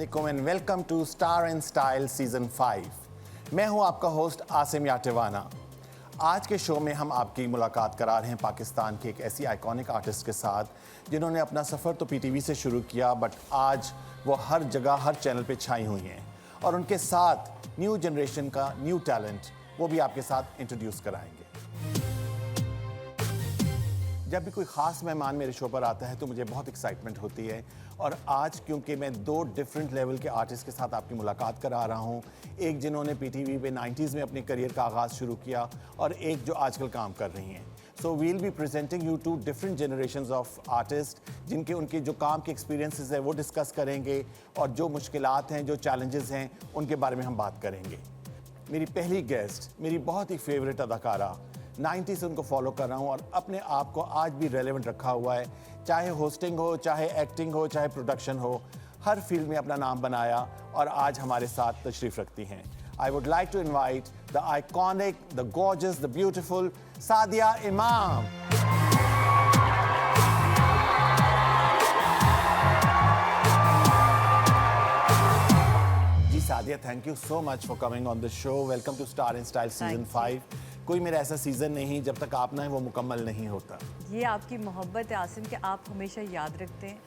वालेकुम and welcome to star and style season 5। मैं हूं आपका होस्ट आसिम याटेवाना। आज के शो में हम आपकी मुलाकात करा रहे हैं पाकिस्तान के एक ऐसी आइकॉनिक आर्टिस्ट के साथ जिन्होंने अपना सफ़र तो पीटीवी से शुरू किया, बट आज वो हर जगह हर चैनल पे छाई हुई हैं। और उनके साथ न्यू जनरेशन का न्यू टैलेंट वो भी आपके साथ इंट्रोड्यूस कराएंगे। जब भी कोई ख़ास मेहमान मेरे शो पर आता है तो मुझे बहुत एक्साइटमेंट होती है। और आज क्योंकि मैं दो डिफरेंट लेवल के आर्टिस्ट के साथ आपकी मुलाकात करा रहा हूँ, एक जिन्होंने पीटीवी पे 90s में अपने करियर का आगाज़ शुरू किया और एक जो आजकल काम कर रही हैं। So we'll be presenting you two different generations of artist जिनके उनके जो काम के एक्सपीरियंसेस है वो डिस्कस करेंगे और जो मुश्किलात हैं, जो चैलेंजेस हैं, उनके बारे में हम बात करेंगे। मेरी पहली गेस्ट मेरी बहुत ही फेवरेट अदाकारा, 90 से उनको फॉलो कर रहा हूँ और अपने आप को आज भी रेलेवेंट रखा हुआ है। चाहे होस्टिंग हो, चाहे एक्टिंग हो, चाहे प्रोडक्शन हो, हर फील्ड में अपना नाम बनाया और आज हमारे साथ तशरीफ़ रखती हैं। I would like to invite the iconic, the gorgeous, the beautiful Sadia Imam. जी Sadia, thank you so much for coming on the show. Welcome to star and style season 5। कोई मेरा ऐसा सीज़न नहीं जब तक आप ना है वो मुकम्मल नहीं होता। ये आपकी मोहब्बत है आसिम कि आप हमेशा याद रखते हैं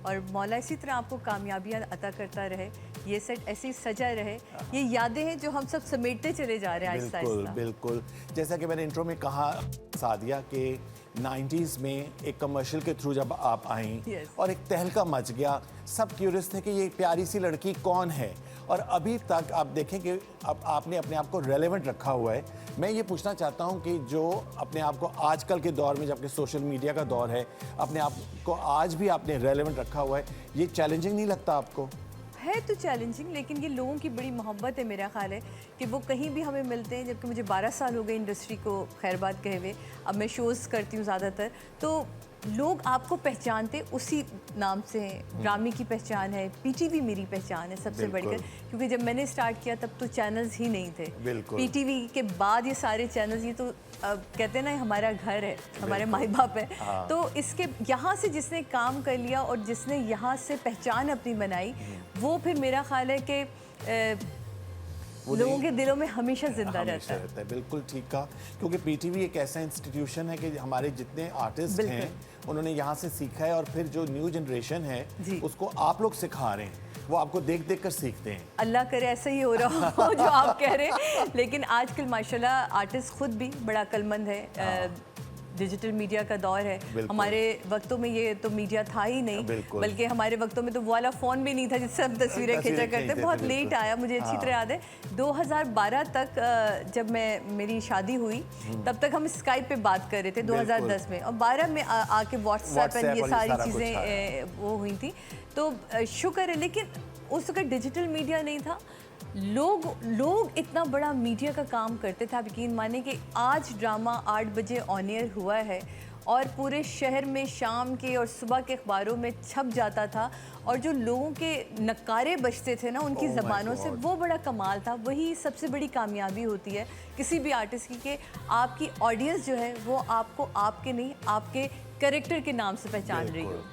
और मौला इसी तरह आपको कामयाबियाँ अता करता रहे। ये सेट ऐसे ही सजा रहे। ये यादें हैं जो हम सब समेटते चले जा रहे हैं आहिस्ता बिल्कुल आहिस्ता। बिल्कुल। जैसा कि मैंने इंट्रो में कहा सादिया के 90s में एक कमर्शियल के थ्रू जब आप आईं और एक तहलका मच गया, सब क्यूरियस थे कि ये प्यारी सी लड़की कौन है। और अभी तक आप देखें कि अब आपने अपने आप को रेलेवेंट रखा हुआ है। मैं ये पूछना चाहता हूँ कि जो अपने आप को आजकल के दौर में, जबकि सोशल मीडिया का दौर है, अपने आप को आज भी आपने रेलेवेंट रखा हुआ है, ये चैलेंजिंग नहीं लगता आपको? है तो चैलेंजिंग, लेकिन ये लोगों की बड़ी मोहब्बत है। मेरा ख्याल है कि वो कहीं भी हमें मिलते हैं। जबकि मुझे 12 साल हो गए इंडस्ट्री को खैरबाद कहे हुए। अब मैं शोज़ करती हूँ ज़्यादातर, तो लोग आपको पहचानते उसी नाम से हैं। ड्रामे की पहचान है, पीटीवी मेरी पहचान है सबसे बढ़कर, क्योंकि जब मैंने स्टार्ट किया तब तो चैनल्स ही नहीं थे। पीटीवी के बाद ये सारे चैनल्स, ये तो कहते हैं ना हमारा घर है, हमारे माई बाप है। तो इसके यहाँ से जिसने काम कर लिया और जिसने यहाँ से पहचान अपनी बनाई, वो फिर मेरा ख्याल है कि लोगों के दिलों में हमेशा जिंदा रहता है। बिल्कुल ठीक कहा, क्योंकि पीटीवी एक ऐसा इंस्टीट्यूशन है कि हमारे जितने आर्टिस्ट हैं उन्होंने यहाँ से सीखा है और फिर जो न्यू जनरेशन है उसको आप लोग सिखा रहे हैं, वो आपको देख देख कर सीखते हैं। अल्लाह करे ऐसा ही हो रहा हो जो आप कह रहे हैं। लेकिन आजकल माशाल्लाह आर्टिस्ट खुद भी बड़ा अक्लमंद है। डिजिटल मीडिया का दौर है। हमारे वक्तों में ये तो मीडिया था ही नहीं, बल्कि हमारे वक्तों में तो वो वाला फ़ोन भी नहीं था जिससे हम तस्वीरें खींचा करते। बहुत लेट आया, मुझे अच्छी तरह याद है। 2012 तक जब मेरी शादी हुई तब तक हम स्काइप पे बात कर रहे थे 2010 में, और 12 में आके व्हाट्सएप एंड ये सारी चीज़ें वो हुई थी। तो शुक्र है, लेकिन उस वक्त डिजिटल मीडिया नहीं था। लोग इतना बड़ा मीडिया का काम करते थे। आप यकीन माने कि आज ड्रामा 8 बजे ऑन एयर हुआ है और पूरे शहर में शाम के और सुबह के अखबारों में छप जाता था, और जो लोगों के नक्कारे बजते थे ना उनकी ज़बानों से, वो बड़ा कमाल था। वही सबसे बड़ी कामयाबी होती है किसी भी आर्टिस्ट की, कि आपकी ऑडियंस जो है वो आपको आपके नहीं, आपके कैरेक्टर के नाम से पहचान रही हो।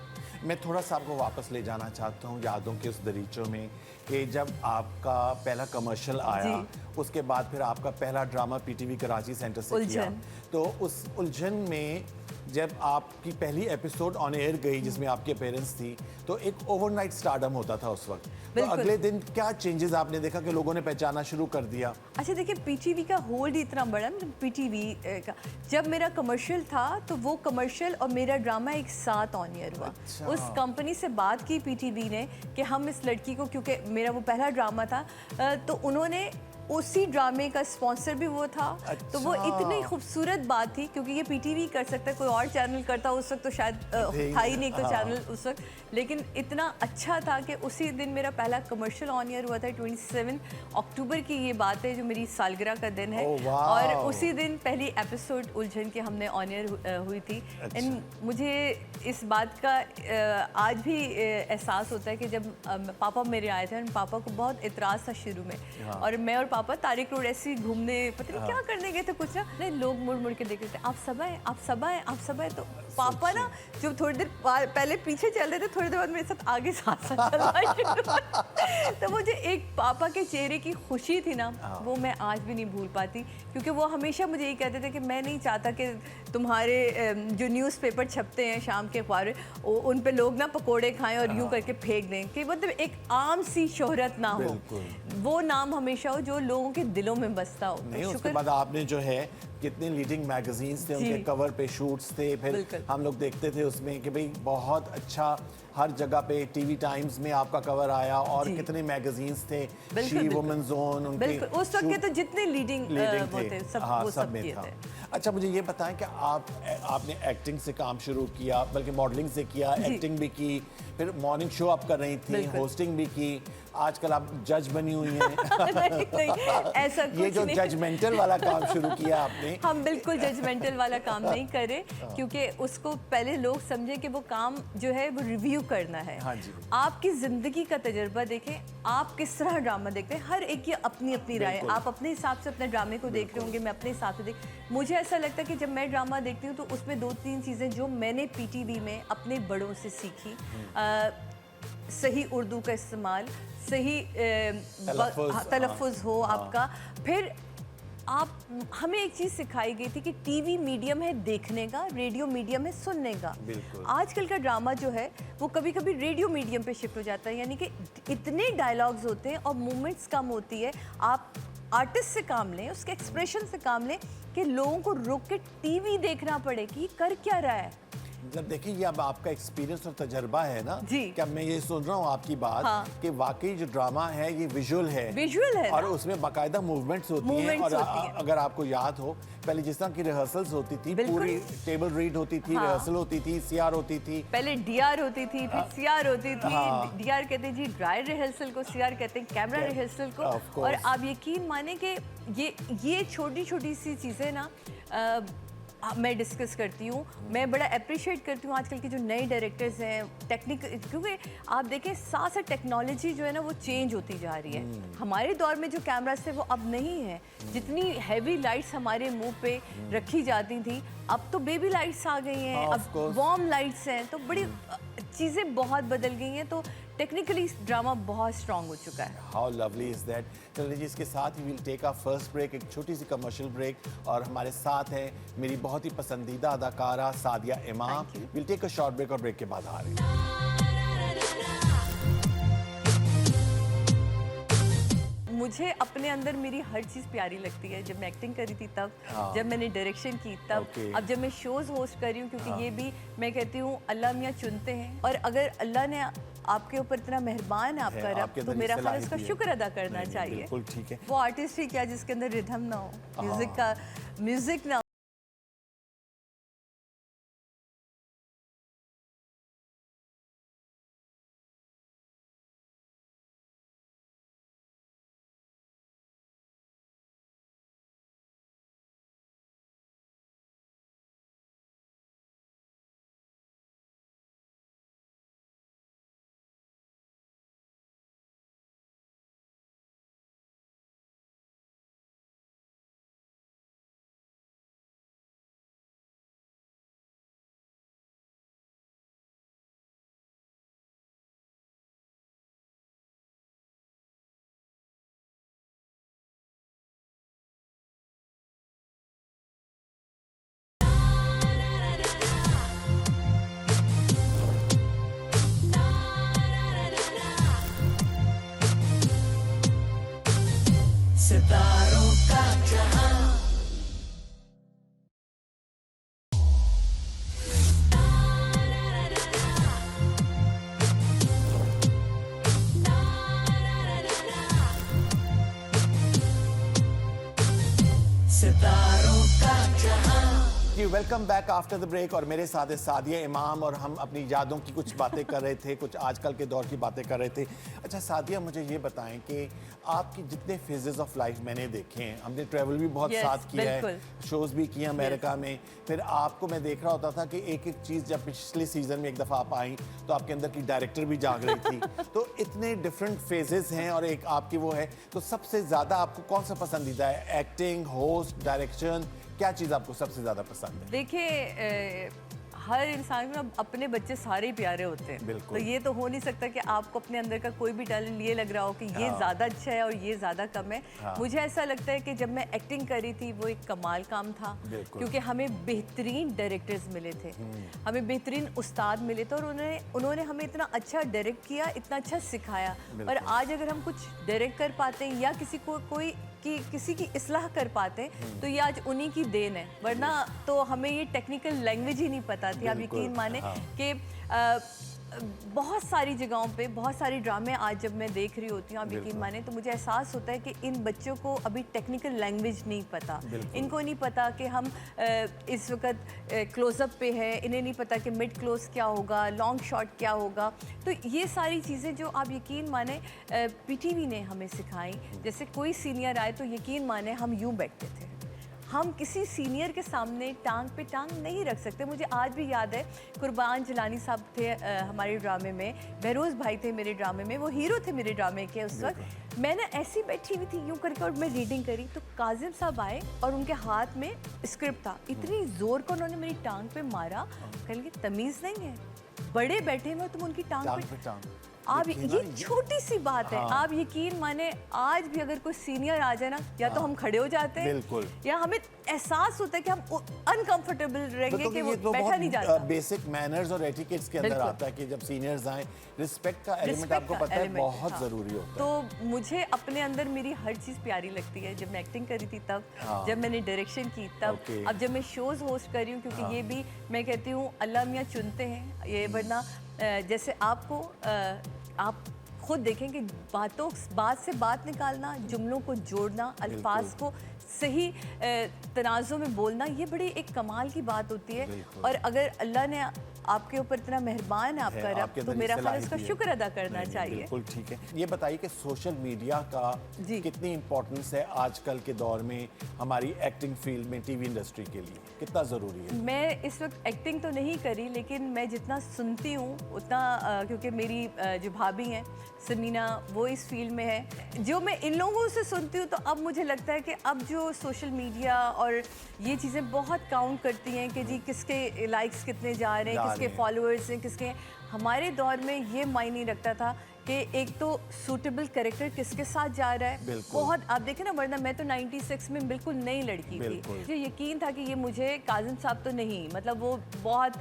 मैं थोड़ा सा आपको वापस ले जाना चाहता हूँ यादों के उस दरीचों में, कि जब आपका पहला कमर्शियल आया, उसके बाद फिर आपका पहला ड्रामा पीटीवी कराची सेंटर से किया, तो उस उलझन में जब आपकी पहली एपिसोड ऑन एयर गई जिसमें आपकी अपीयरेंस थी, तो एक ओवरनाइट स्टारडम होता था उस वक्त। तो अगले दिन क्या चेंजेस आपने देखा कि लोगों ने पहचाना शुरू कर दिया? अच्छा देखिए, पीटीवी का होल्ड ही इतना बड़ा, पीटीवी का जब मेरा कमर्शियल था तो वो कमर्शियल और मेरा ड्रामा एक साथ ऑन एयर हुआ। उस कंपनी से बात की पीटीवी ने कि हम इस लड़की को, क्योंकि मेरा वो पहला ड्रामा था, तो उन्होंने उसी ड्रामे का स्पॉन्सर भी वो था। तो वो इतनी खूबसूरत बात थी, क्योंकि ये पीटीवी कर सकता है, कोई और चैनल करता उस वक्त तो शायद था ही नहीं कोई चैनल उस वक्त, लेकिन इतना अच्छा था कि उसी दिन मेरा पहला कमर्शियल ऑन एयर हुआ था। 27 अक्टूबर की ये बात है, जो मेरी सालगिरह का दिन है, और उसी दिन पहली एपिसोड उलझन के हमने ऑन एयर हुई थी। एंड मुझे इस बात का आज भी एहसास होता है कि जब पापा मेरे आए थे, पापा को बहुत इतराज़ था शुरू में, और मैं और पापा तारिक रोड ऐसे ही घूमने पता नहीं क्या करने गए थे कुछ ना, नहीं लोग मुड़ मुड़ के देख रहे थे, आप सब आए, आप सब आए, आप सब आए। तो पापा ना जब थोड़ी देर पहले पीछे चल रहे थे, थोड़ी देर बाद मेरे साथ आगे साथ साथ चलना शुरू हुआ। तो मुझे एक पापा के चेहरे की खुशी थी ना, वो मैं आज भी नहीं भूल पाती, क्योंकि वो हमेशा मुझे यही कहते थे कि मैं नहीं चाहता कि तुम्हारे जो न्यूज़पेपर छपते हैं शाम के अखबार, उन पे लोग ना पकोड़े खाएं और यूं करके फेंक दें, कि मतलब एक आम सी शोहरत ना हो, वो नाम हमेशा हो जो लोगों के दिलों में बसता हो। नहीं, उसके बाद आपने जो है कितने लीडिंग मैगजीन्स थे, उनके कवर पे शूट्स थे, फिर हम लोग देखते थे उसमें कि भाई बहुत अच्छा, हर जगह पे टीवी टाइम्स में आपका कवर आया, और कितने मैगजीन्स थे, शी वुमेन जोन, उनके उस वक्त के तो जितने लीडिंग थे सब में था। अच्छा, मुझे ये बताएं कि आपने एक्टिंग से काम शुरू किया, बल्कि मॉडलिंग से किया, एक्टिंग भी की, फिर मॉर्निंग शो आप कर रही थी, होस्टिंग भी की, आजकल आप जज बनी हुई हैं। नहीं, ऐसा कुछ ये जो जजमेंटल वाला काम शुरू किया आपने, हम बिल्कुल जजमेंटल वाला काम नहीं करे, क्योंकि उसको पहले लोग समझे कि वो काम जो है वो रिव्यू करना है। हाँ जी। आपकी जिंदगी का तजुर्बा देखें, आप किस तरह ड्रामा देखते हैं, हर एक की अपनी अपनी राय, आप अपने हिसाब से अपने ड्रामे को देख रहे होंगे, मैं अपने हिसाब से मुझे ऐसा लगता है कि जब मैं ड्रामा देखती हूँ तो उसमें 2-3 चीज़ें जो मैंने पीटीवी में अपने बड़ों से सीखी, सही उर्दू का इस्तेमाल, सही तलफ़ुज़ हो आपका, फिर हमें एक चीज़ सिखाई गई थी कि टीवी मीडियम है देखने का, रेडियो मीडियम है सुनने का। आजकल का ड्रामा जो है वो कभी कभी रेडियो मीडियम पे शिफ्ट हो जाता है, यानी कि इतने डायलॉग्स होते हैं और मूवमेंट्स कम होती है। आप आर्टिस्ट से काम लें, उसके एक्सप्रेशन से काम लें, कि लोगों को रुक के टीवी देखना पड़े कि कर क्या रहा है। जब देखिए ये अब आपका एक्सपीरियंस और तजर्बा है ना, जी, कि अब मैं ये सुन रहा हूँ आपकी बात, कि वाकई जो ड्रामा है ये विजुअल है और उसमें बाकायदा मूवमेंट्स होती हैं, और अगर आपको याद हो पहले जिस तरह की रिहर्सल्स होती थी, पूरी टेबल रीड होती थी, रिहर्सल होती थी, सीआर होती थी, पहले डीआर होती थी, फिर सीआर होती थी। डीआर कहते हैं जी ड्राई रिहर्सल को, सीआर कहते हैं कैमरा रिहर्सल को। और आप यकीन माने कि ये छोटी छोटी सी चीज़ें ना मैं डिस्कस करती हूँ, मैं बड़ा अप्रिशिएट करती हूँ आजकल के जो नए डायरेक्टर्स हैं, क्योंकि आप देखें साथ साथ टेक्नोलॉजी जो है ना वो चेंज होती जा रही है। हमारे दौर में जो कैमरास थे वो अब नहीं है, जितनी हैवी लाइट्स हमारे मुंह पे रखी जाती थी, अब तो बेबी लाइट्स आ गई हैं, अब वार्म लाइट्स हैं, तो बड़ी चीज़ें बहुत बदल गई हैं, तो टेक्निकली ड्रामा बहुत स्ट्रांग हो चुका है। How lovely is that. चलिए जी, इसके साथ ही will take a first break, एक छोटी सी कमर्शियल ब्रेक, और हमारे साथ है मेरी बहुत ही पसंदीदा अदाकारा Sadia Imam. Will take a short break, और ब्रेक के बाद आ रहे हैं। मुझे अपने अंदर मेरी हर चीज़ प्यारी लगती है, जब मैं एक्टिंग करी थी तब, जब मैंने डायरेक्शन की तब, अब जब मैं शोज़ होस्ट कर रही हूँ, क्योंकि ये भी मैं कहती हूँ अल्लाह मियाँ चुनते हैं, और अगर अल्लाह ने आपके ऊपर इतना मेहरबान है आपका रब, तो मेरा ख्याल इसका शुक्र अदा करना चाहिए। बिल्कुल ठीक है। वो आर्टिस्ट ही क्या जिसके अंदर रिदम ना हो, म्यूजिक ना जी welcome back after the break और मेरे साथ है सादिया इमाम और हम अपनी यादों की कुछ बातें कर रहे थे, कुछ आजकल के दौर की बातें कर रहे थे। अच्छा सादिया, मुझे ये बताएं कि आपकी जितने फेजेस ऑफ लाइफ मैंने देखे हैं, हमने ट्रैवल भी बहुत Yes, साथ किया है, बिल्कुल। शोज़ भी किए अमेरिका में, फिर आपको मैं देख रहा होता था कि एक एक चीज़, जब पिछले सीज़न में एक दफ़ा आप आई तो आपके अंदर की डायरेक्टर भी जाग रही थी। तो इतने डिफरेंट फेजेस हैं और एक आपकी वो है, तो सबसे ज़्यादा आपको कौन सा पसंदीदा है? एक्टिंग, होस्ट, डायरेक्शन, क्या चीज़ आपको सबसे ज़्यादा पसंद है? देखिए हर इंसान को ना अपने बच्चे सारे ही प्यारे होते हैं। बिल्कुल। तो ये तो हो नहीं सकता कि आपको अपने अंदर का कोई भी टैलेंट ये लग रहा हो कि ये ज़्यादा अच्छा है और ये ज़्यादा कम है। मुझे ऐसा लगता है कि जब मैं एक्टिंग करी थी वो एक कमाल काम था, क्योंकि हमें बेहतरीन डायरेक्टर्स मिले थे, हमें बेहतरीन उस्ताद मिले थे और उन्होंने हमें इतना अच्छा डायरेक्ट किया, इतना अच्छा सिखाया। और आज अगर हम कुछ डायरेक्ट कर पाते हैं या किसी की इस्लाह कर पाते हैं तो ये आज उन्हीं की देन है, वरना तो हमें ये टेक्निकल लैंग्वेज ही नहीं पता थी। आप यकीन माने कि बहुत सारी जगहों पे बहुत सारी ड्रामे आज जब मैं देख रही होती हूँ, आप यकीन माने, तो मुझे एहसास होता है कि इन बच्चों को अभी टेक्निकल लैंग्वेज नहीं पता, इनको नहीं पता कि हम इस वक्त क्लोजअप पे है, इन्हें नहीं पता कि मिड क्लोज क्या होगा, लॉन्ग शॉट क्या होगा। तो ये सारी चीज़ें जो आप यकीन माने पीटीवी ने हमें सिखाई। जैसे कोई सीनियर आए तो यकीन माने हम यूँ बैठते थे, हम किसी सीनियर के सामने टांग पे टांग नहीं रख सकते। मुझे आज भी याद है, कुर्बान जिलानी साहब थे हमारे ड्रामे में, बहरोज़ भाई थे मेरे ड्रामे में, वो हीरो थे मेरे ड्रामे के उस वक्त। मैं ना ऐसी बैठी हुई थी यूँ करके और मैं रीडिंग करी तो काजिम साहब आए और उनके हाथ में स्क्रिप्ट था, इतनी ज़ोर का उन्होंने मेरी टांग पे मारा, कहेंगे तमीज़ नहीं है, बड़े बैठे में तुम उनकी टांग पे। आप ये छोटी सी बात है, आप यकीन माने आज भी अगर कोई सीनियर आ जाए ना, या तो हम खड़े हो जाते हैं या हमें एहसास होता है कि हम अनकंफर्टेबल रहेंगे कि वो बैठा नहीं जाता। बेसिक मैनर्स और एटिकेट्स के अंदर आता है कि जब सीनियर्स आए, रिस्पेक्ट का एलिमेंट आपको पता है बहुत जरूरी होता है। तो मुझे अपने अंदर मेरी हर चीज़ प्यारी लगती है। जब मैं एक्टिंग करी थी तब, जब मैंने डायरेक्शन की तब, अब जब मैं शोज़ होस्ट कर रही हूँ, क्योंकि ये भी मैं कहती हूँ अल्लाह मियाँ चुनते हैं ये, वरना जैसे आपको आप खुद देखें कि बात से बात निकालना, जुमलों को जोड़ना, अल्फाज को सही तनाज़ुं में बोलना, ये बड़ी एक कमाल की बात होती है। और अगर अल्लाह ने आपके ऊपर इतना मेहरबान है आपका रब, तो मेरा ख्याल इसका शुक्र अदा करना चाहिए। बिल्कुल ठीक है। ये बताइए कि सोशल मीडिया का कितनी इम्पोर्टेंस है आजकल के दौर में हमारी एक्टिंग फील्ड में, टीवी इंडस्ट्री के लिए कितना ज़रूरी है? मैं इस वक्त एक्टिंग तो नहीं करी, लेकिन मैं जितना सुनती हूँ उतना, क्योंकि मेरी जो भाभी हैं समीना, वो इस फील्ड में है, जो मैं इन लोगों से सुनती हूँ, तो अब मुझे लगता है कि अब जो सोशल मीडिया और ये चीज़ें बहुत काउंट करती हैं कि जी किसके लाइक्स कितने जा रहे हैं, किसके फॉलोअर्स हैं, किसके। हमारे दौर में ये मायने रखता था कि एक तो सूटेबल कैरेक्टर किसके साथ जा रहा है, बहुत। आप देखें ना, वरना मैं तो 96 में बिल्कुल नई लड़की थी, मुझे यकीन था कि ये मुझे काजिम साहब तो नहीं, मतलब वो बहुत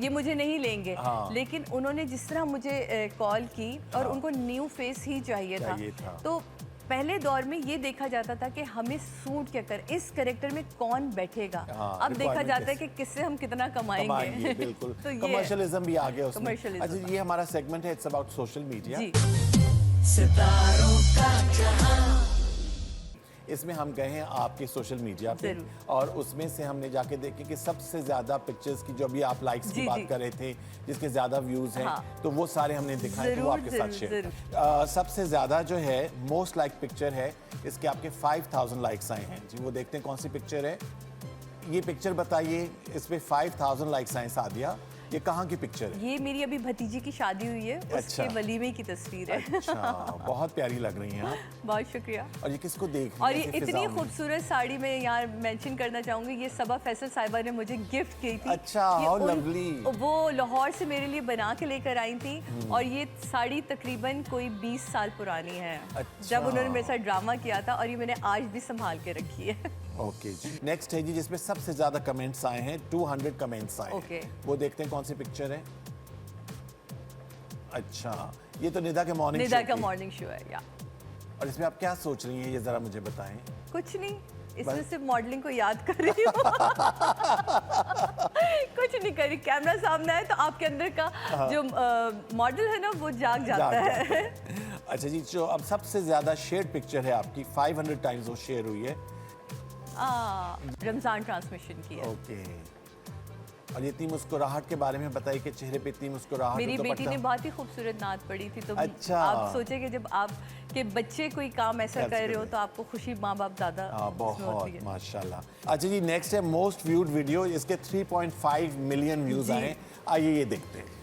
ये मुझे नहीं लेंगे। लेकिन उन्होंने जिस तरह मुझे कॉल की और उनको न्यू फेस ही चाहिए था। तो पहले दौर में ये देखा जाता था कि हमें सूट क्या कर, इस कैरेक्टर में कौन बैठेगा। अब देखा जाता है कि किससे हम कितना कमाएंगे। बिल्कुल। तो कमर्शियलिज्म भी आ गया उसमें। अच्छा, ये हमारा सेगमेंट है, इट्स अबाउट सोशल मीडिया। इसमें हम गए हैं आपके सोशल मीडिया पे और उसमें से हमने जाके देखे कि सबसे ज़्यादा पिक्चर्स की, जो अभी आप लाइक्स की बात कर रहे थे, जिसके ज़्यादा व्यूज़ हैं, तो वो सारे हमने दिखाए, तो वो आपके साथ शेयर। सबसे ज़्यादा जो है मोस्ट लाइक पिक्चर है, इसके आपके 5000 लाइक्स आए हैं जी। वो देखते हैं कौन सी पिक्चर है। ये पिक्चर बताइए, इस पर 5000 लाइक्स आए। सादिया, ये कहाँ की पिक्चर है? ये मेरी अभी भतीजी की शादी हुई है, उसके वलीमे की तस्वीर है। अच्छा, बहुत प्यारी लग रही हैं आप। बहुत शुक्रिया। और ये किसको देख रही हैं? और ये इतनी खूबसूरत साड़ी में यहाँ मेंशन करना चाहूँगी, ये सबा फैसल साहिबा ने मुझे गिफ्ट की थी। अच्छा, हाउ लवली। वो लाहौर से मेरे लिए बना के लेकर आई थी और ये साड़ी तकरीबन कोई 20 साल पुरानी है। जब उन्होंने मेरे साथ ड्रामा किया था, और ये मैंने आज भी संभाल के रखी है। ओके जी। नेक्स्ट है जी, जिसमें सबसे ज्यादा कमेंट्स आए हैं, 200 कमेंट्स आए हैं। वो देखते हैं कौन सी पिक्चर है। अच्छा, ये तो निदा के मॉर्निंग शो है या। और इसमें आप क्या सोच रही हैं, ये जरा मुझे बताएं। कुछ नहीं, इसमें सिर्फ मॉडलिंग को याद कर रही हूँ। कुछ नहीं करी, कैमरा सामने है तो आपके अंदर का जो मॉडल है ना, वो जाग जाता है। अच्छा जी, जो अब सबसे ज्यादा शेयर पिक्चर है आपकी, 500 टाइम्स वो शेयर हुई है, रमजान ट्रांसमिशन की है। ओके। और ये इतनी मुस्कुराहट के बारे में बताइए कि चेहरे पे इतनी मुस्कुराहट मेरी हो तो बेटी पड़ता- ने बहुत ही खूबसूरत नात पढ़ी थी, तो अच्छा। आप सोचे कि जब आप के बच्चे कोई काम ऐसा That's कर रहे हो good. तो आपको खुशी माँ बाप ज़्यादा उसमें होती बहुत है। माशाल्लाह। अच्छा जी, नेक्स्ट है मोस्ट व्यूड वीडियो, इसके 3.5 मिलियन व्यूज जी। आए। आइए ये देखते हैं।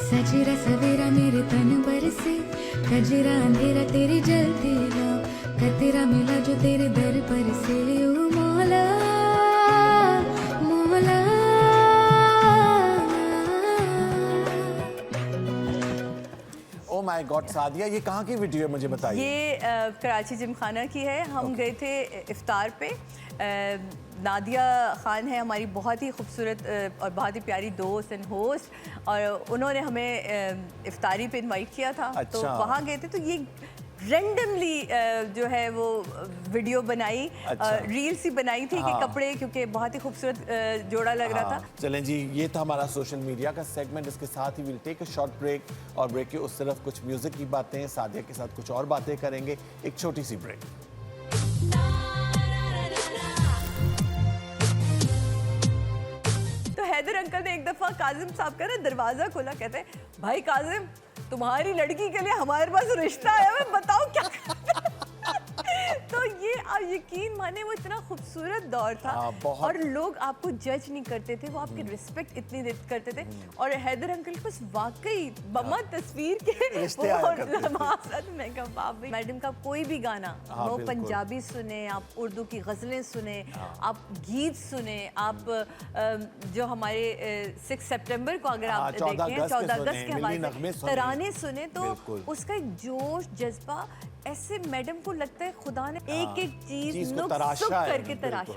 सजरा सवेरा मेरे तन बरसे, कजरा अंधेरा तेरी जलती ला, कतरा मिला जो तेरे दर पर से, ओ मौला मौला। ओ माय गॉड सादिया, ये कहाँ की वीडियो है मुझे बताइए। ये कराची जिमखाना की है। हम गए थे इफ्तार पे। नादिया खान है हमारी बहुत ही खूबसूरत और बहुत ही प्यारी दोस्त एंड होस्ट, और उन्होंने हमें इफ्तारी पे इनवाइट किया था। तो अच्छा। वहाँ गए थे, तो ये रेंडमली जो है वो वीडियो बनाई, अच्छा। रील सी बनाई थी कि हाँ। कपड़े, क्योंकि बहुत ही खूबसूरत जोड़ा लग रहा था। हाँ, चलें जी, ये था हमारा सोशल मीडिया का सेगमेंट। इसके साथ ही will take a short break, और ब्रेक के उस तरफ कुछ म्यूजिक की बातें, सादिया के साथ कुछ और बातें करेंगे। एक छोटी सी ब्रेक। तो हैदर अंकल ने एक दफा काजिम साहब का ना दरवाजा खोला, कहते हैं भाई काजिम, तुम्हारी लड़की के लिए हमारे पास रिश्ता आया है, बताओ क्या करना है?" तो ये आप यकीन माने वो इतना खूबसूरत दौर था, हाँ, बहुत। और लोग आपको जज नहीं करते थे, वो आपकी रिस्पेक्ट इतनी करते थे। और हैदर अंकल के पास वाकई बम्मा तस्वीर के रिश्ते आया करते थे। लम्हात, मैं कहा बाप रे, मैडम का कोई भी गाना, हाँ, वो बिल्कुल। पंजाबी सुने, आप उर्दू की गज़लें सुने, आप गीत सुने, आप जो हमारे 6 सितंबर को अगर हाँ, आप 14 देखें, अगस्त 14 के अगस्त सुने, के मिली हमारे नग़मे सुने। तराने सुने, तो बिल्कुल। उसका एक जोश जज्बा, ऐसे मैडम को लगता है खुदा ने एक एक चीज़ चीज को नुक्स तराशा सुख है, करके बिल्कुल। तराशा।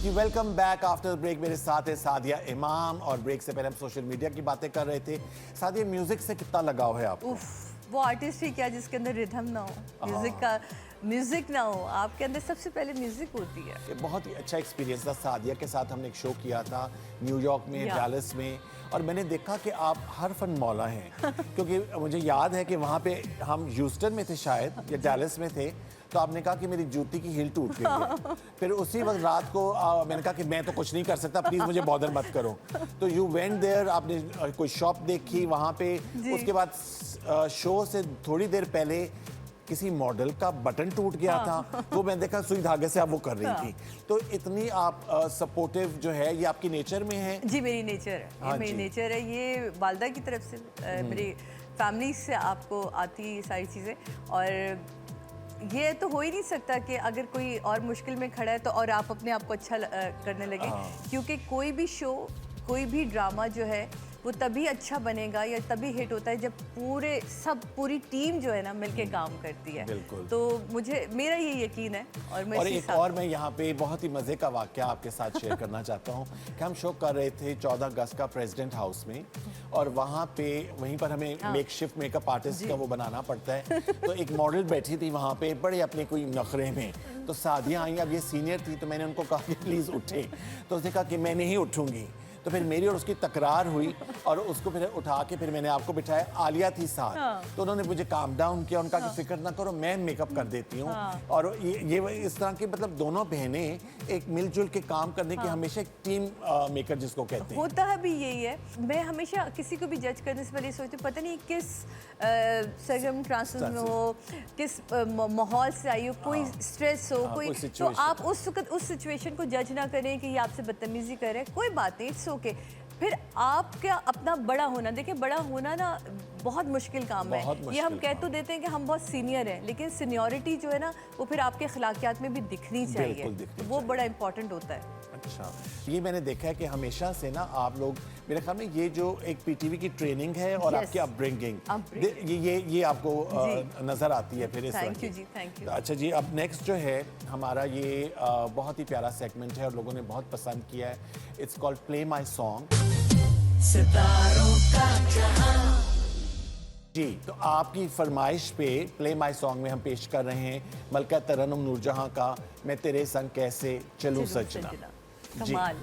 जी, वेलकम बैक आफ्टर ब्रेक। मेरे साथ है सादिया इमाम, और ब्रेक से पहले हम सोशल मीडिया की बातें कर रहे थे। सादिया, म्यूजिक से कितना लगाव है आपको? उफ, वो आर्टिस्ट ही क्या जिसके अंदर रिदम ना हो, म्यूजिक ना हो, आपके अंदर सबसे पहले म्यूजिक होती है। ये बहुत ही अच्छा एक्सपीरियंस था। सादिया के साथ हमने एक शो किया था न्यूयॉर्क में, या। डैलस में, और मैंने देखा कि आप हर फन मौला हैं। क्योंकि मुझे याद है कि वहाँ पे हम ह्यूस्टन में थे शायद, या डैलस में थे, तो आपने कहा कि मेरी जूती की हील टूट गई है। फिर उसी वक्त रात को मैंने कहा कि मैं तो कुछ नहीं कर सकता, प्लीज़ मुझे बॉदर मत करो। तो यू वेंट देयर, आपने कोई शॉप देखी वहाँ पे। उसके बाद शो से थोड़ी देर पहले किसी मॉडल का बटन टूट गया था, वो मैंने देखा सुई धागे से आप वो कर रही थी। तो इतनी आप सपोर्टिव जो है, ये आपकी नेचर में है? जी, मेरी नेचर है, हाँ ये मेरी जी। नेचर है, ये वालदा की तरफ से, मेरी फैमिली से आपको आती ये सारी चीज़ें। और ये तो हो ही नहीं सकता कि अगर कोई और मुश्किल में खड़ा है तो और आप अपने आप को अच्छा करने लगे, क्योंकि कोई भी शो, कोई भी ड्रामा जो है वो तभी अच्छा बनेगा या तभी हिट होता है जब पूरी टीम जो है ना मिलके काम करती है। बिल्कुल। तो मेरा ये यकीन है। और एक और मैं यहाँ पे बहुत ही मज़े का वाक़या आपके साथ शेयर करना चाहता हूँ कि हम शो कर रहे थे 14 अगस्त का प्रेसिडेंट हाउस में, और वहाँ पे वहीं पर हमें मेकशिफ्ट मेकअप आर्टिस्ट का वो बनाना पड़ता है। तो एक मॉडल बैठी थी वहाँ पे बड़े अपने कोई नखरे में, तो सादिया आई, अब ये सीनियर थी, तो मैंने उनको कहा कि प्लीज़ उठे, तो उसने कहा कि मैं नहीं उठूँगी। तो फिर मेरी और उसकी तकरार हुई और उसको फिर उठा के फिर मैंने आपको बिठाया, आलिया थी साथ, तो उन्होंने मुझे काम डाउन किया, उनका कि फिक्र ना करो मैं मेकअप कर देती हूँ। और ये इस तरह की मतलब दोनों बहनें एक मिलजुल के काम करने की हमेशा एक टीम मेकर जिसको कहते हैं। होता है भी यही है। मैं हमेशा किसी को भी जज करने से पहले ये सोचती हूँ पता नहीं किस सरगम ट्रांसफर में हो, किस माहौल से आई हो, कोई स्ट्रेस हो, कोई तो situation। आप उस वक्त उस सिचुएशन को जज ना करें कि ये आपसे बदतमीजी कर रहे हैं, कोई बात नहीं, इट्स ओके। फिर आपका अपना बड़ा होना, देखिए बड़ा होना ना बहुत मुश्किल काम है। ये हम कह तो देते हैं कि हम बहुत सीनियर हैं, लेकिन सीनियरिटी जो है ना वो फिर आपके अखलाकियात में भी दिखनी चाहिए, दिखनी वो बड़ा इंपॉर्टेंट होता है। अच्छा, ये मैंने देखा है कि हमेशा से ना आप लोग, मेरे ख्याल में ये जो एक पीटीवी की ट्रेनिंग है और Yes. आपकी अपब्रिंगिंग, ये आपको नजर आती है फिर इस तरह थैंक यू की। जी, थैंक यू। अच्छा जी, अब नेक्स्ट जो है हमारा ये बहुत ही प्यारा सेगमेंट है और लोगों ने बहुत पसंद किया है। It's called play my song. जी, तो आपकी फरमाइश पे प्ले माई सॉन्ग में हम पेश कर रहे हैं मलका तरन्नुम नूरजहां का मैं तेरे संग कैसे चलूं सजना। जी। कमाल।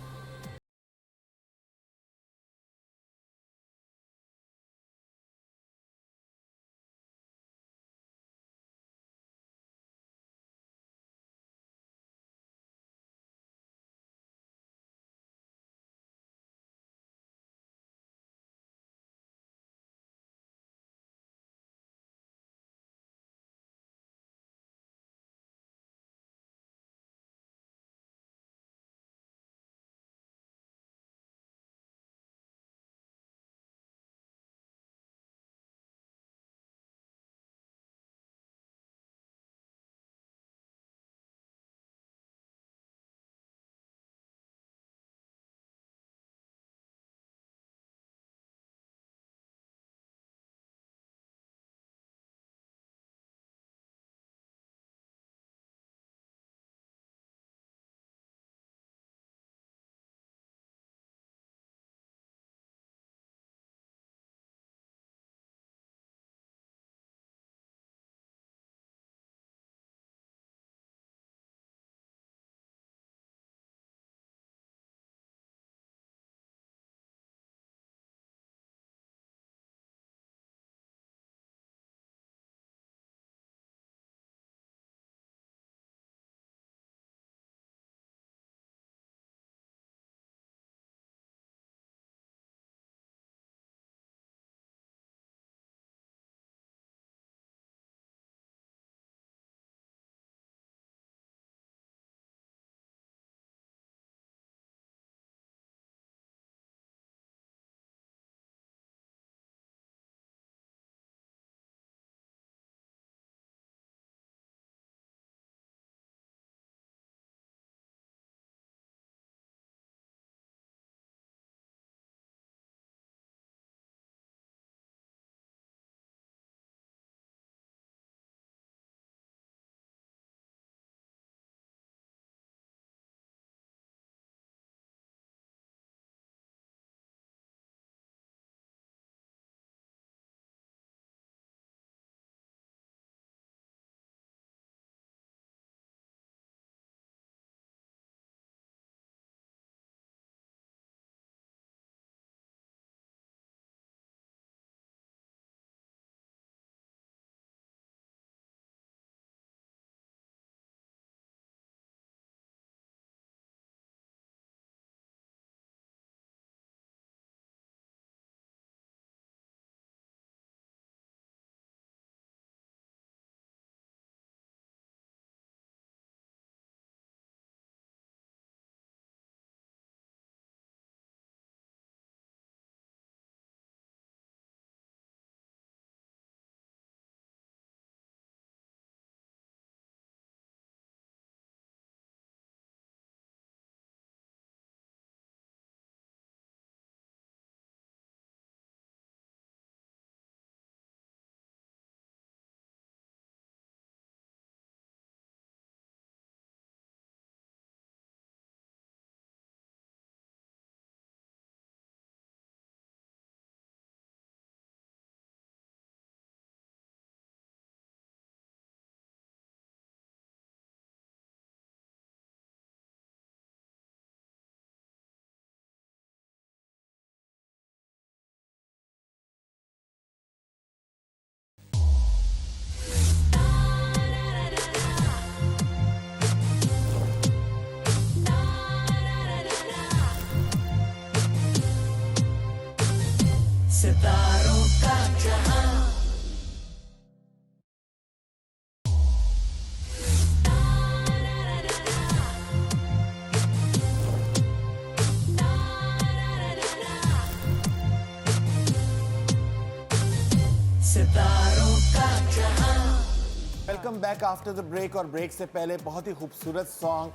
Welcome back after the break. और ब्रेक से पहले बहुत ही खूबसूरत सॉन्ग।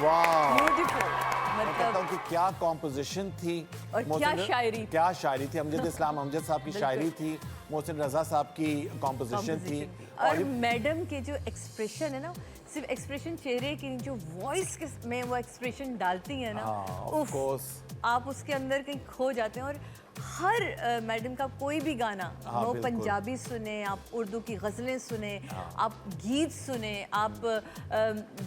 वाह, ब्यूटीफुल, मैं कहता हूँ कि क्या कॉम्पोजिशन थी और क्या शायरी, क्या शायरी थी। अमजद इस्लाम अमजद साहब की शायरी थी, मोहसिन रजा साहब की कॉम्पोजिशन थी। और मैडम के जो एक्सप्रेशन है ना, सिर्फ एक्सप्रेशन चेहरे की, जो वॉइस में वो एक्सप्रेशन डालती है ना, ऑफ कोर्स आप उसके अंदर कहीं खो जाते हैं। और हर मैडम का कोई भी गाना, वो पंजाबी सुने, आप उर्दू की गज़लें सुने, आप गीत सुने, आप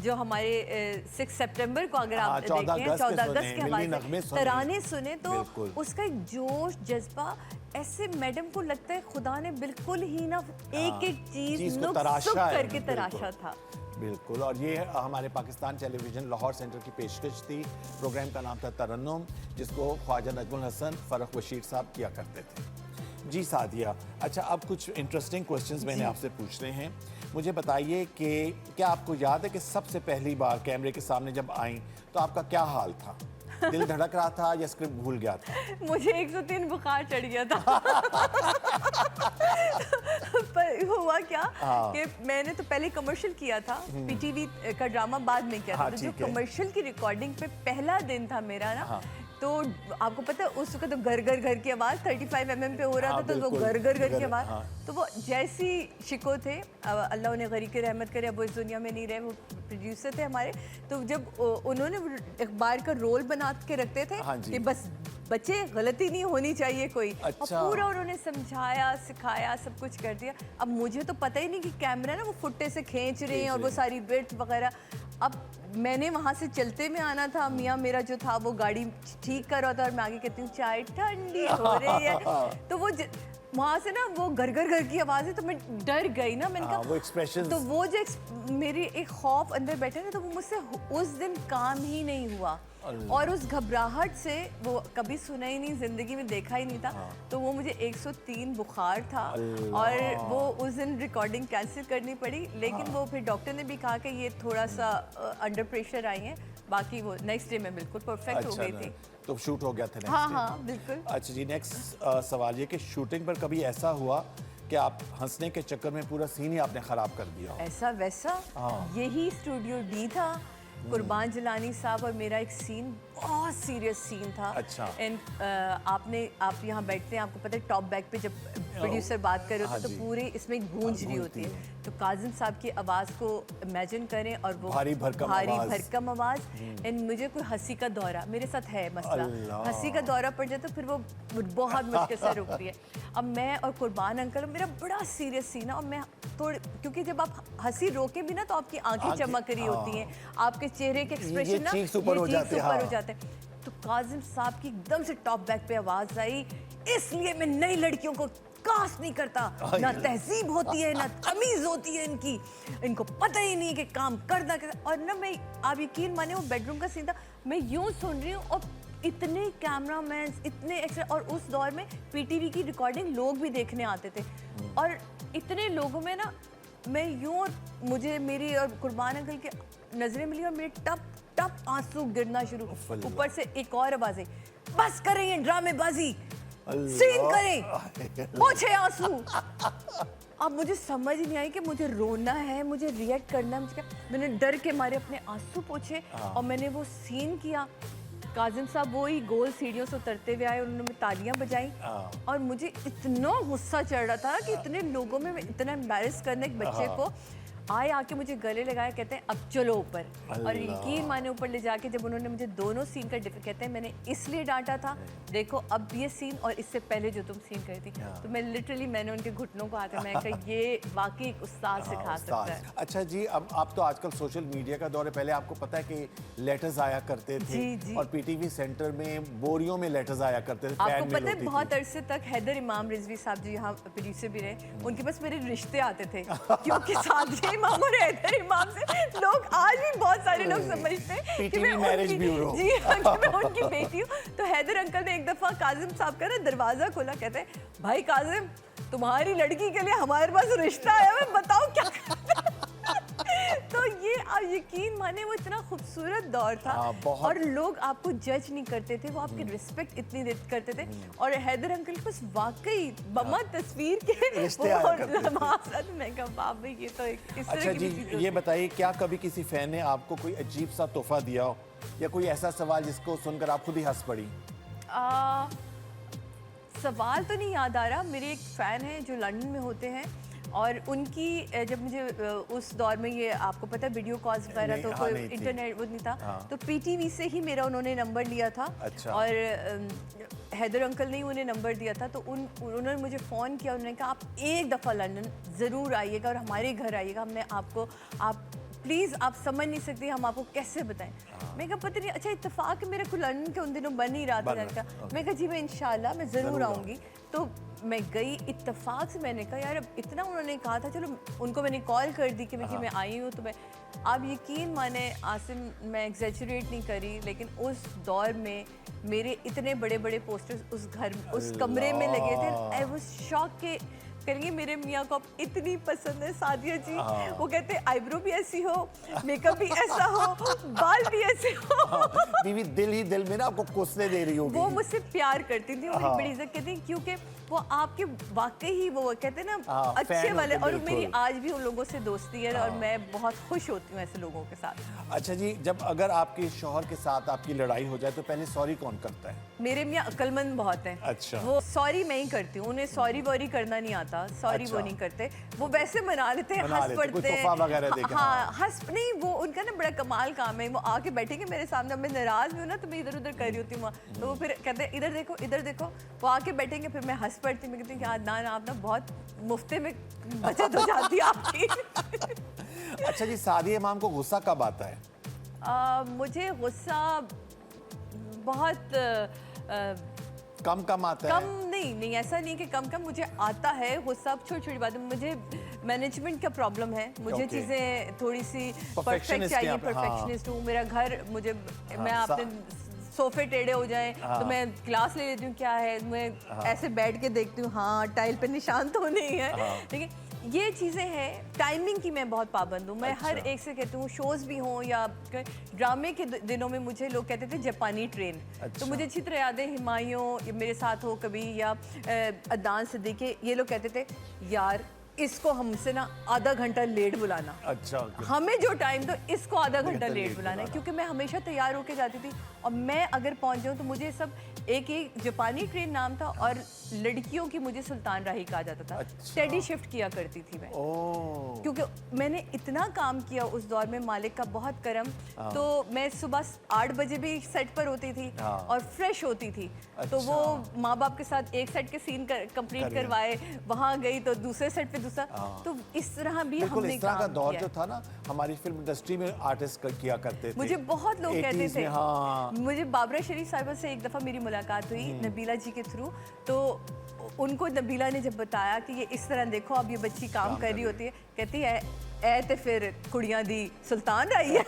जो हमारे 6 सितंबर को अगर आप देखें 14 अगस्त के हवाले से तराने सुने, तो उसका एक जोश जज्बा ऐसे मैडम को लगता है खुदा ने बिल्कुल ही ना एक एक चीज नुक्स करके तराशा था। बिल्कुल। और ये हमारे पाकिस्तान टेलीविज़न लाहौर सेंटर की पेशकश थी। प्रोग्राम का नाम था तरन्नुम, जिसको ख्वाजा नजमुल हसन फ़रख बशीर साहब किया करते थे। जी सादिया, अच्छा अब कुछ इंटरेस्टिंग क्वेश्चंस मैंने आपसे पूछने हैं। मुझे बताइए कि क्या आपको याद है कि सबसे पहली बार कैमरे के सामने जब आई तो आपका क्या हाल था? दिल धड़क रहा था या स्क्रिप्ट भूल गया था? मुझे 103 बुखार चढ़ गया था। पर हुआ क्या कि मैंने तो पहले कमर्शियल किया था, पीटीवी का ड्रामा बाद में किया था। तो जो कमर्शियल की रिकॉर्डिंग पे पहला दिन था मेरा ना, तो आपको पता है उस वक्त तो घर घर घर की आवाज़ 35 mm पे हो रहा था, तो वो घर घर घर की आवाज़, तो वो जैसी शिको थे, अल्लाह उन्हें गरीब की रहमत करे, अब वो इस दुनिया में नहीं रहे, वो प्रोड्यूसर थे हमारे। तो जब उन्होंने अखबार का रोल बना के रखते थे कि बस बच्चे गलती नहीं होनी चाहिए कोई, अच्छा। और पूरा उन्होंने समझाया सिखाया सब कुछ कर दिया। अब मुझे तो पता ही नहीं कि कैमरा ना वो फुट्टे से खींच रहे हैं और वो सारी बिट वगैरह। अब मैंने वहाँ से चलते में आना था, मियाँ मेरा जो था वो गाड़ी ठीक कर रहा था और मैं आगे कहती हूँ चाय ठंडी हो रही है, तो वो वहाँ से ना वो घर घर घर की आवाज़ है, तो मैं डर गई ना। मैंने कहा वो एक्सप्रेशन, तो वो जो मेरी एक खौफ अंदर बैठे ना, तो वो मुझसे उस दिन काम ही नहीं हुआ। और उस घबराहट से, वो कभी सुना ही नहीं, जिंदगी में देखा ही नहीं था, तो वो मुझे 103 बुखार था और वो उस दिन रिकॉर्डिंग कैंसिल करनी पड़ी। लेकिन वो फिर डॉक्टर ने भी कहा कि ये थोड़ा सा अंडर प्रेशर आई है, बाकी वो नेक्स्ट डे में बिल्कुल परफेक्ट हो गई थी। तो शूट हो गया था नेक्स्ट डे? हाँ बिल्कुल। अच्छा जी, नेक्स्ट सवाल ये कि शूटिंग पर कभी ऐसा हुआ कि आप हंसने के चक्कर में पूरा सीन ही आपने खराब कर दिया? ऐसा वैसा, यही स्टूडियो डी था, कुर्बान जलानी साहब और मेरा एक सीन, बहुत सीरियस सीन था। अच्छा। आप यहाँ बैठते हैं, आपको पता है टॉप बैक पे जब प्रोड्यूसर बात कर रहे होते हैं तो पूरे इसमें गूंज रही होती है। तो काजिम साहब की आवाज़ को इमेजिन करें, और वो भारी भरकम आवाज़, एंड मुझे कोई हंसी का दौरा, मेरे साथ है मसला, हंसी का दौरा पड़ जाए तो फिर वो बहुत मुश्किल से रुकती है। अब मैं और कुर्बान अंकल, मेरा बड़ा सीरियस सीन है, और मैं थोड़े, क्योंकि जब आप हंसी रोके भी ना तो आपकी आंखें चमक रही होती हैं, आपके चेहरे के एक्सप्रेशन ना चीख ऊपर हो जाते हैं। तो काजिम साहब की एकदम से टॉप बैक पे आवाज आई, इसलिए मैं नई लड़कियों को कास्ट नहीं करता, ना तहजीब होती है ना तमीज होती है इनकी, इनको पता ही नहीं कि काम करना कैसे। और ना मैं, आप यकीन माने, वो बेडरूम का सीन था, मैं यूं सुन रही हूँ और इतने कैमरामैन, इतने एक्स्ट्रा, और उस दौर में पीटीवी की रिकॉर्डिंग लोग भी देखने आते थे, और इतने लोगों में ना मैं यूं, और मुझे मेरी और कुर्बान अंकल की नजरें मिली और मेरे टप टप आंसू गिरना शुरू। ऊपर से एक और आवाज आई, बस करें ये ड्रामेबाजी, सीन करें, पोंछे आंसू। अब मुझे समझ नहीं आई कि मुझे रोना है, मुझे रिएक्ट करना है, मुझे, मैंने डर के मारे अपने आंसू पोंछे और मैंने वो सीन किया। काजिम साहब वो ही गोल सीढ़ियों से उतरते हुए आए, उन्होंने तालियां बजाई, और मुझे इतना गुस्सा चढ़ रहा था कि इतने लोगों में मैं इतना एम्बैरेस करने एक बच्चे को, आए आके मुझे गले लगाया, कहते हैं अब चलो ऊपर। और यकीन माने ऊपर ले जाके जब उन्होंने मुझे दोनों सीन का कहते हैं मैंने इसलिए डांटा था, देखो अब ये सीन और इससे पहले जो तुम सीन करी थी, तो मैं लिटरली, मैंने उनके घुटनों को हाथ, मैं कहा ये वाकई एक उस्ताद सिखा सकता है। अच्छा जी, अब आप तो आजकल सोशल मीडिया का दौर है, पहले आपको पता है कि लेटर्स आया करते थे, और पीटीवी सेंटर में बोरियों में लेटर्स आया करते थे। आपको पता है बहुत अरसे तक हैदर इमाम रिजवी साहब जी यहाँ प्रोड्यूसर भी रहे, उनके पास मेरे रिश्ते आते थे, क्योंकि साथ इमाम और हैदर इमाम से लोग आज भी बहुत सारे लोग समझते हैं कि PTV मैं मैरिज उनकी- ब्यूरो। जी हाँ, कि मैं उनकी बेटी हूँ। तो हैदर अंकल ने एक दफा काजिम साहब का ना दरवाजा खोला, कहते हैं भाई काजिम तुम्हारी लड़की के लिए हमारे पास रिश्ता आया है, बताओ क्या करना है?" तो ये आप यकीन माने वो इतना खूबसूरत दौर था हाँ, बहुत। और लोग आपको जज नहीं करते थे, वो आपकी रिस्पेक्ट इतनी करते थे। और हैदर अंकल के पास वाकई बम्मा तस्वीर के रिश्ते आया करते थे। लम्हात मैं कहा बाप रे, ये तो एक इस तरह अच्छा की जी, भी चीज़ ये होती बताइए क्या कभी किसी फैन ने आपको कोई अजीब सा तोहफा दिया हो या कोई ऐसा सवाल जिसको सुनकर आप खुद ही हंस पड़ी? सवाल तो नहीं याद आ रहा। मेरे एक फ़ैन हैं जो लंदन में होते हैं और उनकी जब मुझे उस दौर में ये आपको पता है वीडियो कॉल्स वगैरह नहीं, तो हाँ, कोई नहीं थी। इंटरनेट वो नहीं था। हाँ। तो पीटीवी से ही मेरा उन्होंने नंबर लिया था। अच्छा। और हैदर अंकल ने ही उन्हें नंबर दिया था। तो उन्होंने मुझे फ़ोन किया, उन्होंने कहा आप एक दफ़ा लंदन ज़रूर आइएगा और हमारे घर आइएगा, हमने आपको आप प्लीज़ आप समझ नहीं सकती हम आपको कैसे बताएं। मैं कहा पता नहीं, अच्छा इत्तेफाक मेरे को लंदन के उन दिनों बन ही रहा था जाने का। मैं कहा जी मैं इंशाल्लाह मैं ज़रूर आऊँगी। तो मैं गई इत्तेफाक से, मैंने कहा यार अब इतना उन्होंने कहा था, चलो उनको मैंने कॉल कर दी कि मैं जी मैं आई हूँ। तो मैं आप यकीन माने आसिम, मैं एग्जैजरेट नहीं करी, लेकिन उस दौर में मेरे इतने बड़े बड़े पोस्टर्स उस घर उस कमरे में लगे थे। आई वाज शॉक के करेंगे मेरे मियाँ को अब इतनी पसंद है सादिया जी। वो कहते हैं आईब्रो भी ऐसी हो, मेकअप भी ऐसा हो, बाल भी ऐसे हो। बीवी दिल ही दिल में ना आपको कोसने दे रही होगी। वो मुझसे प्यार करती थी और बड़ी इज्जत करती थी, क्योंकि वो आपके वाकई ही वो कहते हैं ना अच्छे फैन वाले। होते, और बिल्कुल। मेरी आज भी उन लोगों से दोस्ती है और मैं बहुत खुश होती हूँ ऐसे लोगों के साथ। अच्छा जी, जब अगर आपके शौहर के साथ आपकी लड़ाई हो जाए तो पहले सॉरी कौन करता है? मेरे मियाँ अक्लमंद बहुत हैं। अच्छा। वो सॉरी मैं ही करती हूँ, उन्हें सॉरी वॉरी करना नहीं आता। सॉरी अच्छा। वो नहीं करते, वो वैसे मना लेते हैं, मना हंस लेते, पड़ते कोई तोहफा वगैरह देके, हाँ हंस नहीं, वो उनका ना बड़ा कमाल काम है। वो आके बैठेंगे मेरे सामने, मैं नाराज भी हूँ ना तो मैं इधर उधर कर रही होती हूँ वहाँ। तो वो फिर कहते हैं इधर देखो इधर देखो। वो आके बैठेंगे, फिर मैं हंस पड़ती हूँ, मैं कहती हूँ कि ना आप ना बहुत मुफ्ते में बचत हो जाती है आपकी। अच्छा जी, सादिया इमाम को गुस्सा कब आता है? मुझे गुस्सा बहुत कम कम आता कम है? नहीं ऐसा नहीं कि कम मुझे आता है गुस्सा। छोटी छोटी बातें, मुझे मैनेजमेंट का प्रॉब्लम है। मुझे Okay. चीज़ें थोड़ी सी परफेक्ट Perfectionist चाहिए, हैं आप, हाँ। परफेक्शनिस्ट हूँ। मेरा घर मुझे मैं आपने सोफे टेढ़े हो जाएं तो मैं क्लास ले लेती हूँ, क्या है मैं ऐसे बैठ के देखती हूँ, हाँ टाइल पे निशान तो नहीं है। लेकिन ये चीज़ें हैं। टाइमिंग की मैं बहुत पाबंद हूँ। मैं हर एक से कहती हूँ, शोज़ भी हों या ड्रामे के दिनों में मुझे लोग कहते थे जापानी ट्रेन। तो मुझे अच्छी तरह याद है, हिमायूं मेरे साथ हो कभी या अदनान सिद्दीकी, ये लोग कहते थे यार इसको हमसे ना आधा घंटा लेट बुलाना। अच्छा, okay. हमें जो टाइम दो इसको आधा घंटा लेट बुलाना है, क्योंकि मैं हमेशा तैयार होके जाती थी और मैं अगर पहुंच जाऊं तो मुझे सब एक जापानी ट्रेन नाम था और लड़कियों की मुझे सुल्तान राही कहा जाता था। अच्छा। स्टडी शिफ्ट किया करती थी मैं, ओह, क्योंकि मैंने इतना काम किया उस दौर में, मालिक का बहुत करम। तो मैं सुबह 8 बजे भी सेट पर होती थी और फ्रेश होती थी। तो वो माँ बाप के साथ एक सेट के सीन कंप्लीट करवाए, वहाँ गई तो दूसरे सेट पे दूसरा। तो इस तरह भी बिल्कुल हमने इस तरह का काम दौर किया जो है। था ना, हमारी फिल्म इंडस्ट्री में आर्टिस्ट किया करते थे। मुझे बहुत लोग कहते 80s थे। में, हाँ। मुझे बाबरा शरीफ साहिबा से एक दफ़ा मेरी मुलाकात हुई नबीला जी के थ्रू। तो उनको नबीला ने जब बताया कि ये इस तरह देखो अब ये बच्ची काम कर रही होती है, कहती है ए ते फिर कुड़ियां दी सुल्तान आई है।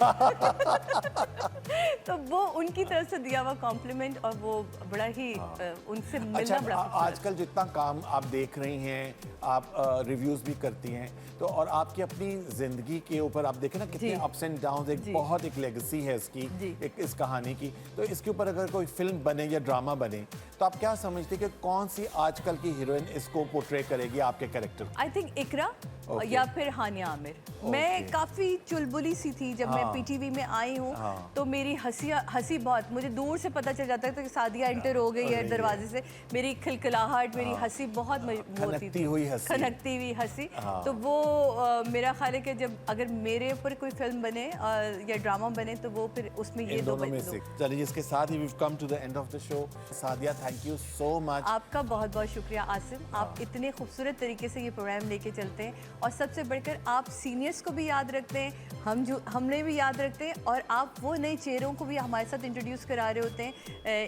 तो वो उनकी तरफ से दिया हुआ कॉम्प्लीमेंट और वो बड़ा ही उनसे मिलना अच्छा, बड़ा खूबसूरत। आजकल जितना काम आप देख रही हैं, आप रिव्यूज भी करती हैं, तो और आपकी अपनी जिंदगी के ऊपर आप देखें ना कितने अप्स एंड डाउन्स, एक बहुत एक लेगेसी है इसकी, एक इस कहानी की। तो इसके ऊपर अगर कोई फिल्म बने या ड्रामा बने तो आप क्या समझते हैं कि कौन सी आजकल की हीरोइन इसको पोर्ट्रे करेगी आपके कैरेक्टर? आई थिंक इकरा या फिर हानिया आमिर। मैं काफ़ी चुलबुली सी थी जब मैं पीटीवी में आई हूँ। तो मेरी हंसी बहुत, मुझे दूर से पता चल जाता है कि सादिया एंटर हो गई है दरवाजे से। मेरी खिलखिलाहट, मेरी हंसी बहुत खनकती हुई हंसी। खनकती हुई हंसी। तो वो मेरा ख्याल है कि जब अगर मेरे ऊपर कोई फिल्म बने या ड्रामा बने तो वो फिर उसमें ये दो दोनों में से। चलिए, इसके साथ ही we've come to the end of the show. Sadia, thank you so much. आपका बहुत बहुत शुक्रिया आसिम। आप इतने खूबसूरत तरीके से ये प्रोग्राम लेके चलते हैं और सबसे बढ़कर आप सीनियर्स को भी याद रखते हैं, हमने भी याद रखते हैं, और आप वो नए चेहरों को भी हमारे साथ इंट्रोड्यूस करा रहे होते हैं,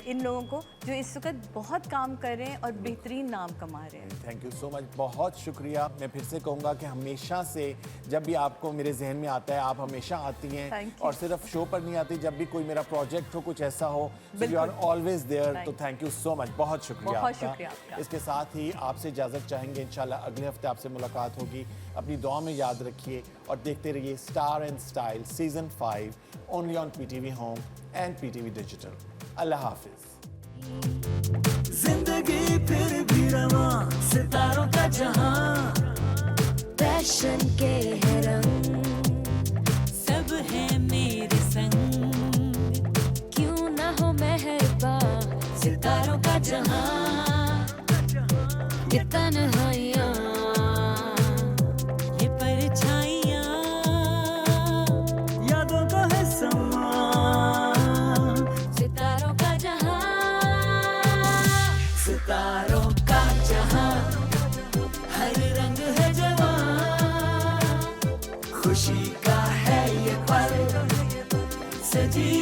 इन लोगों को जो इस वक्त बहुत काम कर रहे हैं और बेहतरीन नाम कमा रहे हैं। थैंक यू सो मच, बहुत शुक्रिया। मैं फिर से कहूँगा कि हमेशा से जब भी आपको मेरे जहन में आता है आप हमेशा आती हैं, Thank you. और सिर्फ शो पर नहीं आती, जब भी कोई मेरा प्रोजेक्ट हो, कुछ ऐसा हो, यू आर ऑलवेज देयर। तो थैंक यू सो मच, बहुत शुक्रिया बहुत आपका। शुक्रिया आपका। इसके साथ ही आपसे इजाज़त चाहेंगे, इंशाल्लाह अगले हफ्ते आपसे मुलाकात होगी। अपनी दुआ में याद रखिए और देखते रहिए star and style season 5 only on PTV home and PTV digital. अल्लाह हाफिज। जिंदगी फिर भी रवा, सितारों का जहां, पैशन के है रंग, सब है मेरे संग, क्यों ना हो मेहरबान, सितारों का जहां, ये तन्हाइयाँ, ये परछाइयां, यादों का है समा, सितारों का जहां, सितारों का जहां, हर रंग है जवां, खुशी का है ये पल, सजी